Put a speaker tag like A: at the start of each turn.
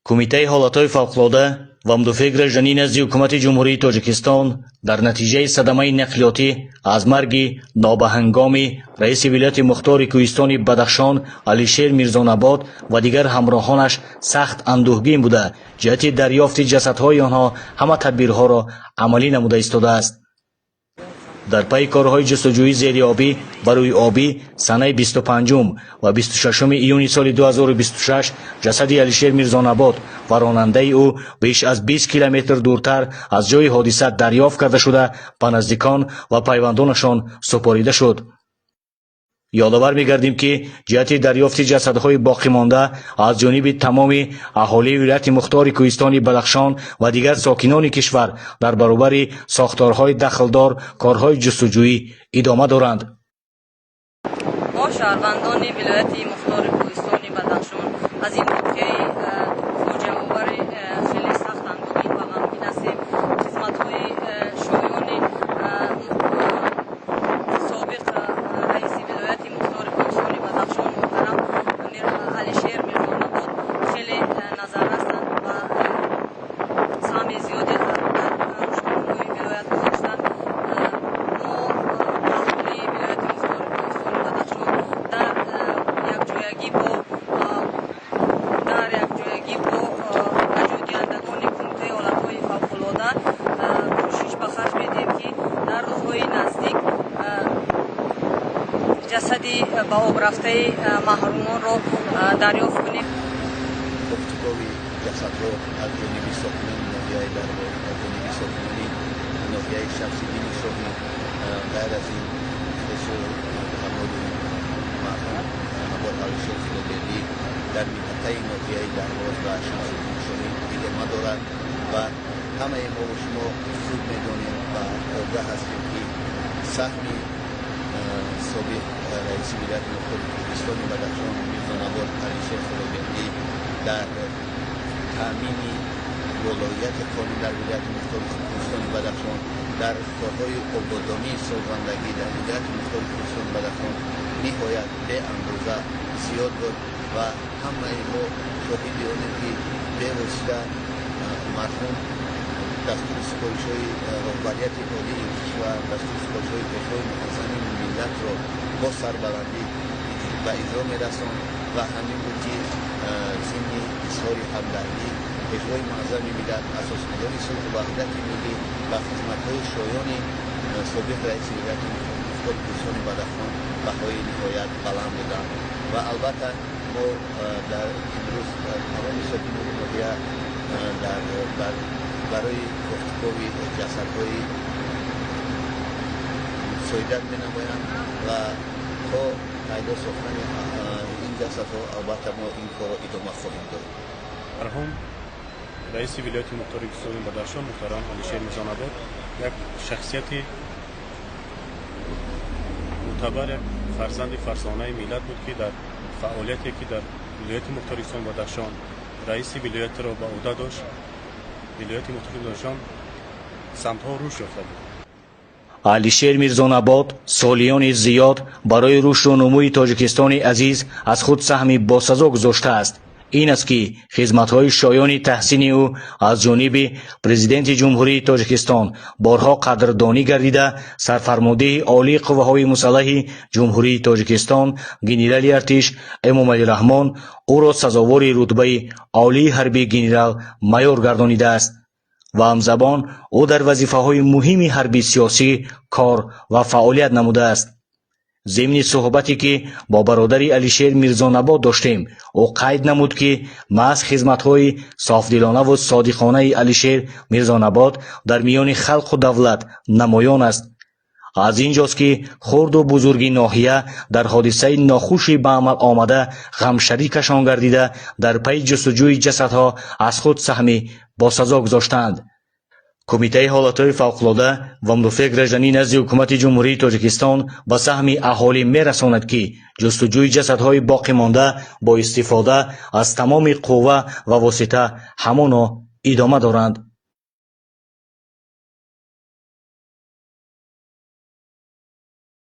A: کمیته حالتهای فوق‌العاده و مدافع گراجانی نزد حکومت جمهوری تاجیکستان در نتیجه صدمه نقلیاتی از مرگ نابهنگام رئیس ولایت مختار کوهستان بدخشان علیشیر میرزان‌آباد و دیگر همراهانش سخت اندوهگین بوده جهت دریافت جسدهای آنها همه تدبیرها را عملی نموده ایستاده است. در پی کارهای جستجوی زیرآبی برای آبی سنه 25 و 26 ایون سال 2026 جسد علیشیر میرزان‌آباد و راننده او بیش از 20 کیلومتر دورتر از جای حادثه دریافت کرده شده به نزدیکان و پیوندانشان سپاریده شد. یادآور می‌گردیم که جهت دریافت جسدهای باقی مانده از جانب تمام اهالی ولایت مختار کوهستان بدخشان و دیگر ساکنان کشور در برابر ساختارهای دخلدار کارهای جستجویی ادامه دارند.
B: ما شهروندان ولایت مختار کوهستان بدخشان از این واقعه فاجعه آور خیلی سخت اندوهگین و غمگین هستیم. خدمت‌های شایان سابق رئیس ولایت مختار کوهستان بدخشان محترم علیشیر میرزان‌آباد خیلی نظر هستند و سهم زیادی در روشنموی ولایت گذاشتند. ما اهالی ولایت مختار کوهستان بدخشان در یکجایگی با نجات‌دهندگان کمیته حالتهای فوق‌العاده کوشش به خرج می‌دهیم که در روزهای نزدیک جسدی به آب رفته محرومان را دریافت کنیم.
C: گفتگوی جسدها از جانب ساکنان ناحیه دربار از جانب ساکنان ناحیه شمس‌الدین شاهی غیر از این خصوص حماد مرحوم حماد علیشیر فیلادلی در منطقه ناحیه دربار و شمس‌الدین شاهی ادامه دارد و همه ما و شما خوب می‌دانیم و آگاه هستیم که سهم سابق رئیس ولایت مختار کوهستان بدخشان میرزان‌آباد علیشیر فیلادلی در تأمین ولایت قانون در ولایت مختار کوهستان بدخشان در کارهای آبادانی سازندگی در ولایت مختار کوهستان بدخشان نهایت به اندازه زیاد بود و همه ما شاهد آنیم که به واسطه مرحوم دستور سپارش‌های رهبریت عالی کشور دستور سپارش‌های پیشوای محسنین ملت را با سربلندی به اجرا می‌رساند و همین بود که ضمن اظهار همدردی پیشوای معظم ملت اساسنگار صلح و وحدت ملی و خدمت‌های شایان سابق رئیس ولایت مختار کوهستان بدخشان بهای نهایت بلند بودند و البته ما در امروز تمام ساکنان ناحیه برای گفتگوی جسدهای سویدت می‌نمایند و تا پیدا ساختن این جسدها البته ما این کار را ادامه خواهیم داد.
D: مرحوم رئیس ولایت مختار کوهستان بدخشان محترم علیشیر میرزان‌آباد یک شخصیت معتبر، یک فرزند فرزانه ملت بود که در فعالیتی که در ولایت مختار کوهستان بدخشان رئیس ولایت را به عهده داشت ولایت مختار بدخشان سمت‌ها رشد یافته بود.
A: علیشیر میرزان‌آباد سالیان زیاد برای رشد و نموی تاجیکستان عزیز از خود سهمی باسزا گذاشته است. این است که خدمت‌های شایان تحسین او از جانب پرزیدنت جمهوری تاجیکستان بارها قدردانی گردیده سرفرمانده عالی قوه‌های مسلح جمهوری تاجیکستان گنرال ارتش امامعلی رحمان او را سزاوار رتبه عالی حربی گنرال مایور گردانیده است و همزمان او در وظیفه‌های مهم حربی سیاسی کار و فعالیت نموده است. ضمن صحبتی که با برادر علیشیر میرزان‌آباد داشتیم او قید نمود که محض خدمت‌های صافدلانه و صادقانه علیشیر میرزان‌آباد در میان خلق و دولت نمایان است. از اینجاست که خرد و بزرگ ناحیه در حادثه ناخوشی به عمل آمده غم شریکشان گردیده در پی جستجوی جسدها از خود سهمی باسزا گذاشتند. کمیته حالتهای فوق‌العاده و مدافع گراجانی نزد حکومت جمهوری تاجیکستان به سهم اهالی می‌رساند که جستجوی جسدهای باقی مانده با استفاده از تمام قوه و واسطه همانا ادامه دارند.